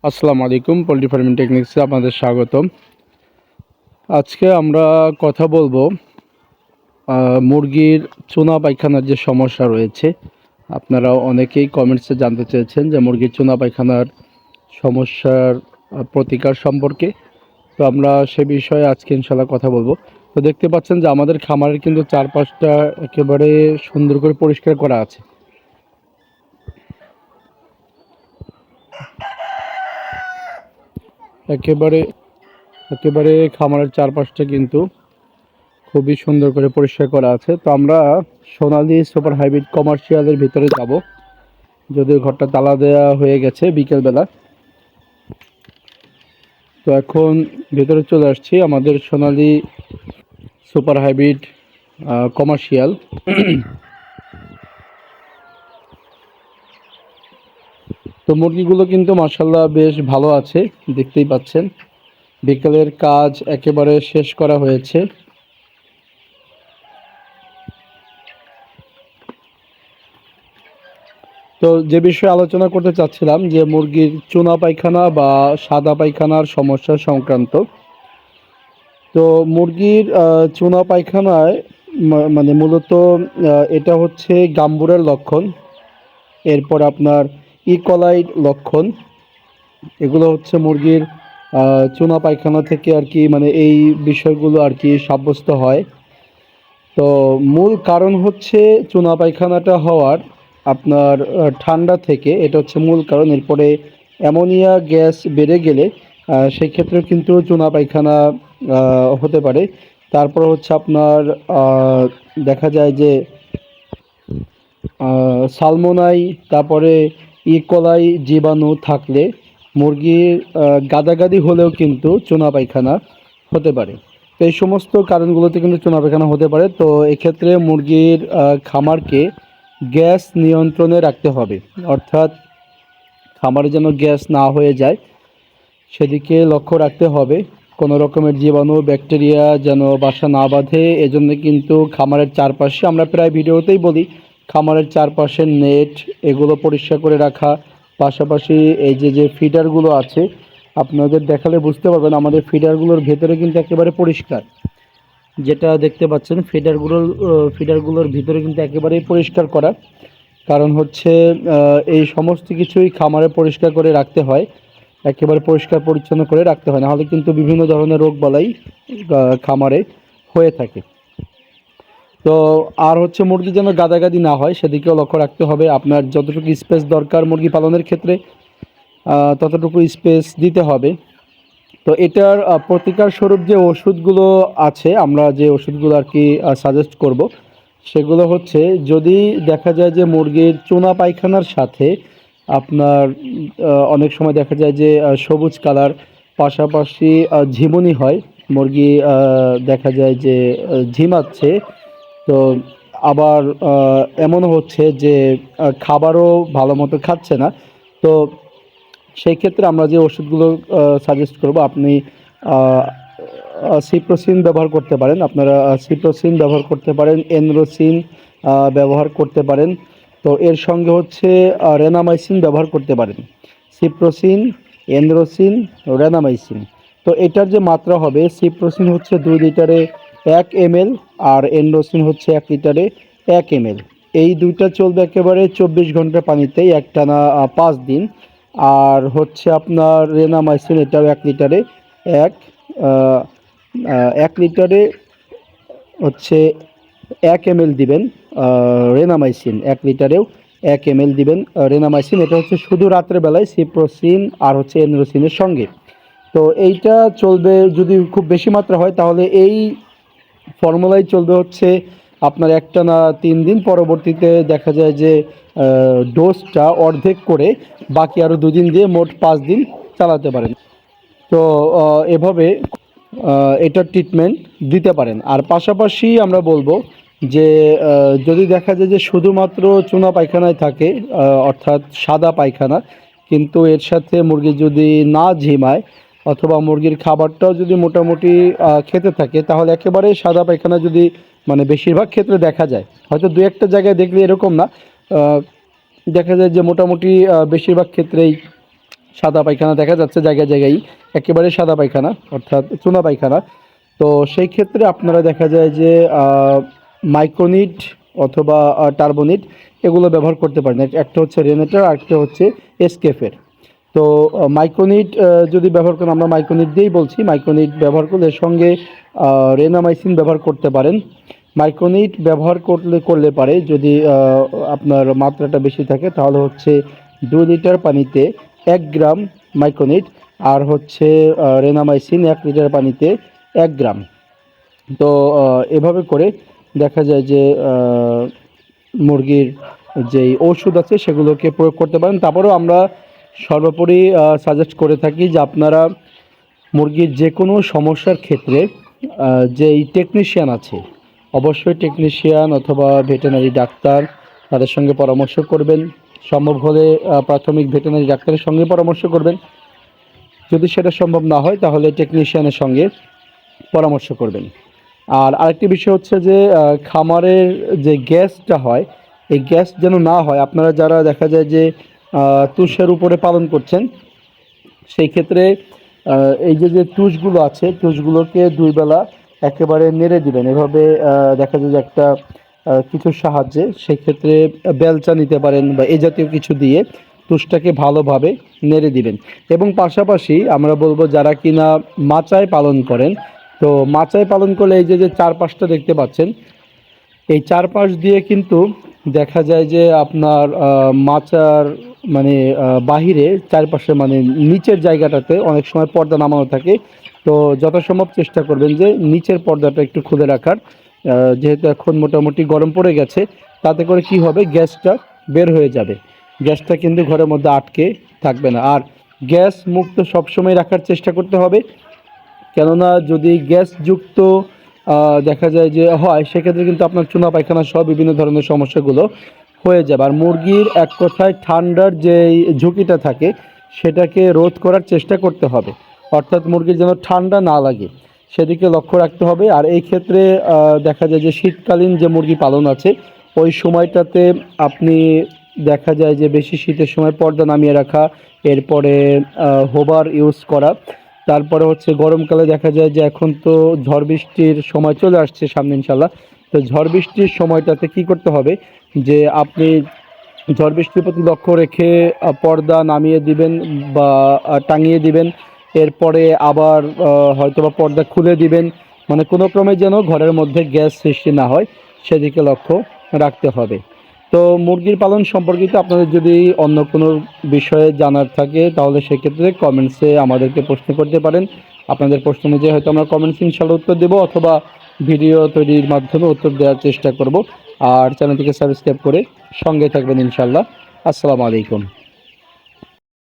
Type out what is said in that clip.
আসসালামু আলাইকুম। Poultry farming টেকনিক্সে আপনাদের স্বাগতম। আজকে আমরা কথা বলবো মুরগির চুনা পায়খানার যে সমস্যা রয়েছে। আপনারা অনেকেই কমেন্টসে জানতে চেয়েছেন যে মুরগির চুনা পায়খানার সমস্যার প্রতিকার সম্পর্কে। তো আমরা সে বিষয়ে আজকে ইনশাল্লাহ কথা বলবো। তো দেখতে পাচ্ছেন যে আমাদের খামারের কিন্তু চারপাশটা একেবারে সুন্দর করে পরিষ্কার করা আছে। একেবারে একেবারে খামারের চারপাশটা কিন্তু খুবই সুন্দর করে পরিষ্কার করা আছে। তো আমরা সোনালী সুপার হাইব্রিড কমার্শিয়ালের ভিতরে যাব, যদিও ঘরটা তালা দেওয়া হয়ে গেছে বিকেলবেলা। তো এখন ভেতরে চলে আসছি আমাদের সোনালী সুপার হাইব্রিড কমার্শিয়াল। তো মুরগিগুলো কিন্তু মাশাল্লাহ বেশ ভালো আছে, দেখতেই পাচ্ছেন। বিকেলের কাজ একেবারে শেষ করা হয়েছে। তো যে বিষয়ে আলোচনা করতে চাচ্ছিলাম যে মুরগির চুনা পায়খানা বা সাদা পায়খানার সমস্যা সংক্রান্ত। তো মুরগির চুনা পায়খানায় মানে মূলত এটা হচ্ছে গাম্বুরের লক্ষণ। এরপর আপনার ইকোলাই লক্ষণ। এগুলো হচ্ছে মুরগির চুনা পায়খানা থেকে আর কি, মানে এই বিষয়গুলো আর কি সাব্যস্ত হয়। তো মূল কারণ হচ্ছে চুনা পায়খানাটা হওয়ার আপনার ঠান্ডা থেকে, এটা হচ্ছে মূল কারণ। এরপরে অ্যামোনিয়া গ্যাস বেড়ে গেলে সেই ক্ষেত্রে কিন্তু চুনা পায়খানা হতে পারে। তারপর হচ্ছে আপনার দেখা যায় যে সালমোনাই, তারপরে ইকোলাই জীবাণু থাকলে মুরগির গাদাগাদি হলেও কিন্তু চুনা পায়খানা হতে পারে। তো এই সমস্ত কারণগুলোতে কিন্তু চুনা পায়খানা হতে পারে। তো এক্ষেত্রে মুরগির খামারকে গ্যাস নিয়ন্ত্রণে রাখতে হবে, অর্থাৎ খামারে যেন গ্যাস না হয়ে যায় সেদিকে লক্ষ্য রাখতে হবে। কোনো রকমের জীবাণু ব্যাকটেরিয়া যেন বাসা না বাঁধে, এজন্য কিন্তু খামারের চারপাশে, আমরা প্রায় ভিডিওতেই বলি, খামারের চারপাশের নেট এগুলো পরিষ্কার করে রাখা। পাশাপাশি এই যে ফিডারগুলো আছে, আপনাদের দেখালে বুঝতে পারবেন আমাদের ফিডারগুলোর ভেতরে কিন্তু একেবারে পরিষ্কার। যেটা দেখতে পাচ্ছেন ফিডারগুলোর ভিতরে কিন্তু একেবারেই পরিষ্কার করা। কারণ হচ্ছে এই সমস্ত কিছুই খামারে পরিষ্কার করে রাখতে হয়, একেবারে পরিষ্কার পরিচ্ছন্ন করে রাখতে হয়, নাহলে কিন্তু বিভিন্ন ধরনের রোগ বালাই খামারে হয়ে থাকে। তো আর হচ্ছে মুরগি যেন গাদাগাদি না হয় সেদিকেও লক্ষ্য রাখতে হবে। আপনার যতটুকু স্পেস দরকার মুরগি পালনের ক্ষেত্রে ততটুকু স্পেস দিতে হবে। তো এটার প্রতিকার স্বরূপ যে ওষুধগুলো আছে, আমরা যে ওষুধগুলো আর কি সাজেস্ট করব, সেগুলো হচ্ছে যদি দেখা যায় যে মুরগির চুনা পায়খানার সাথে আপনার অনেক সময় দেখা যায় যে সবুজ কালার, পাশাপাশি ঝিমুনি হয়, মুরগি দেখা যায় যে ঝিমাচ্ছে। তো আবার এমনও হচ্ছে যে খাবারও ভালো মতো খাচ্ছে না। তো সেই ক্ষেত্রে আমরা যে ওষুধগুলো সাজেস্ট করব, আপনি সিপ্রোসিন ব্যবহার করতে পারেন। আপনারা সিপ্রোসিন ব্যবহার করতে পারেন, এনরোসিন ব্যবহার করতে পারেন। তো এর সঙ্গে হচ্ছে রেনামাইসিন ব্যবহার করতে পারেন। সিপ্রোসিন, এনরোসিন, রেনামাইসিন। তো এটার যে মাত্রা হবে, সিপ্রোসিন হচ্ছে 2 লিটারে 1 ml, আর এনরোসিন হচ্ছে 1 লিটারে 1 ml। এই দুইটা চলবে একেবারে 24 ঘন্টা পানিতেই একটানা 5 দিন। আর হচ্ছে আপনার রেনামাইসিন, এটাও 1 লিটারে এক আহ, 1 লিটারে হচ্ছে 1 ml দিবেন। রেনামাইসিন 1 লিটারেও 1 ml দিবেন রেনামাইসিন। এটা হচ্ছে শুধু রাত্রের বেলায় সিপ্রোসিন আর হচ্ছে এনরোসিনের সঙ্গে। তো এইটা চলবে, যদি খুব বেশি মাত্রা হয় তাহলে এই ফর্মুলাই চলবে হচ্ছে আপনার একটানা 3 দিন। পরবর্তীতে দেখা যায় যে ডোজটা অর্ধেক করে বাকি আরও 2 দিন দিয়ে মোট 5 দিন চালাতে পারেন। তো এভাবে এটার ট্রিটমেন্ট দিতে পারেন। আর পাশাপাশি আমরা বলবো যে যদি দেখা যায় যে শুধুমাত্র চুনা পায়খানায় থাকে, অর্থাৎ সাদা পায়খানা, কিন্তু এর সাথে মুরগি যদি না ঝিমায় অথবা মুরগির খাবারটাও যদি মোটামুটি খেতে থাকে, তাহলে একেবারে সাদা পায়খানা যদি, মানে বেশিরভাগ ক্ষেত্রে দেখা যায়, হয়তো 2-1টা জায়গায় দেখলে এরকম না, দেখা যায় যে মোটামুটি বেশিরভাগ ক্ষেত্রেই সাদা পায়খানা দেখা যাচ্ছে জায়গায় জায়গায়, একেবারে সাদা পায়খানা অর্থাৎ চুনা পায়খানা। তো সেই ক্ষেত্রে আপনারা দেখা যায় যে মাইক্রোনিট অথবা টার্বোনিট এগুলো ব্যবহার করতে পারেন। একটা হচ্ছে রেনেটার, আরেকটা হচ্ছে এসকেফের। তো মাইক্রোনিট যদি ব্যবহার করেন, আমরা মাইক্রোনিট দিয়েই বলছি, মাইক্রোনিট ব্যবহার করলে এর সঙ্গে রেনামাইসিন ব্যবহার করতে পারেন। মাইক্রোনিট ব্যবহার করলে পারে যদি আপনার মাত্রাটা বেশি থাকে, তাহলে হচ্ছে 2 লিটার পানিতে 1 গ্রাম মাইক্রোনিট, আর হচ্ছে রেনামাইসিন 1 লিটার পানিতে 1 গ্রাম। তো এভাবে করে দেখা যায় যে মুরগির যেই ওষুধ আছে সেগুলোকে প্রয়োগ করতে পারেন। তারপরেও আমরা সর্বোপরি সাজেস্ট করে থাকি যে আপনারা মুরগির যে কোনো সমস্যার ক্ষেত্রে যেই টেকনিশিয়ান আছে, অবশ্যই টেকনিশিয়ান অথবা ভেটেরিনারি ডাক্তার তাদের সঙ্গে পরামর্শ করবেন। সম্ভব হলে প্রাথমিক ভেটেরিনারি ডাক্তারের সঙ্গে পরামর্শ করবেন। যদি সেটা সম্ভব না হয় তাহলে টেকনিশিয়ানের সঙ্গে পরামর্শ করবেন। আর আরেকটি বিষয় হচ্ছে যে খামারের যে গ্যাসটা হয়, এই গ্যাস যেন না হয়। আপনারা যারা দেখা যায় যে তুষের উপরে পালন করছেন, সেই ক্ষেত্রে এই যে তুষগুলো আছে, তুষগুলোকে 2 বেলা একেবারে নেড়ে দিবেন। এভাবে দেখা যায় যে একটা কিছুর সাহায্যে, সেই ক্ষেত্রে বেলচা নিতে পারেন বা এই জাতীয় কিছু দিয়ে তুষটাকে ভালোভাবে নেড়ে দিবেন। এবং পাশাপাশি আমরা বলবো যারা কিনা মাচায় পালন করেন, তো মাচায় পালন করলে এই যে চারপাশটা দেখতে পাচ্ছেন, এই চারপাশ দিয়ে কিন্তু দেখা যায় যে আপনার মাচার মানে বাহিরে চারপাশে মানে নিচের জায়গাটাতে অনেক সময় পর্দা নামানো থাকে। তো যথাসম্ভব চেষ্টা করবেন যে নিচের পর্দাটা একটু খুলে রাখার। যেহেতু এখন মোটামুটি গরম পড়ে গেছে, তাতে করে কি হবে, গ্যাসটা বের হয়ে যাবে, গ্যাসটা কিন্তু ঘরের মধ্যে আটকে থাকবে না। আর গ্যাস মুক্ত সবসময় রাখার চেষ্টা করতে হবে, কেননা যদি গ্যাসযুক্ত দেখা যায় যে হয়, সেক্ষেত্রে কিন্তু আপনার চুনা পায়খানা সহ বিভিন্ন ধরনের সমস্যাগুলো হয়ে যাবে। আর মুরগির এক কথায় ঠান্ডার যে ঝুঁকিটা থাকে সেটাকে রোধ করার চেষ্টা করতে হবে, অর্থাৎ মুরগির যেন ঠান্ডা না লাগে সেদিকে লক্ষ্য রাখতে হবে। আর এই ক্ষেত্রে দেখা যায় যে শীতকালীন যে মুরগি পালন আছে, ওই সময়টাতে আপনি দেখা যায় যে বেশি শীতের সময় পর্দা নামিয়ে রাখা, এরপরে হোবার ইউজ করা। তারপরে হচ্ছে গরমকালে দেখা যায় যে এখন তো ঝড় বৃষ্টির সময় চলে আসছে সামনে ইনশাল্লাহ। তো ঝড় বৃষ্টির সময়টাতে কি করতে হবে, যে আপনি ঝড় বৃষ্টির প্রতি লক্ষ্য রেখে পর্দা নামিয়ে দিবেন বা টাঙিয়ে দিবেন। এরপরে আবার হয়তোবা পর্দা খুলে দিবেন, মানে কোনো ক্রমে যেন ঘরের মধ্যে গ্যাস সৃষ্টি না হয় সেদিকে লক্ষ্য রাখতে হবে। তো মুরগির পালন সম্পর্কিত আপনাদের যদি অন্য কোনো বিষয়ে জানার থাকে তাহলে সেক্ষেত্রে কমেন্টসে আমাদেরকে প্রশ্ন করতে পারেন। আপনাদের প্রশ্ন অনুযায়ী হয়তো আমরা কমেন্টসে ইনশাল্লাহ উত্তর দেবো, অথবা ভিডিও তৈরির মাধ্যমে উত্তর দেওয়ার চেষ্টা করব। আর চ্যানেলটিকে সাবস্ক্রাইব করে সঙ্গে থাকবেন ইনশাল্লাহ। আসসালামু আলাইকুম।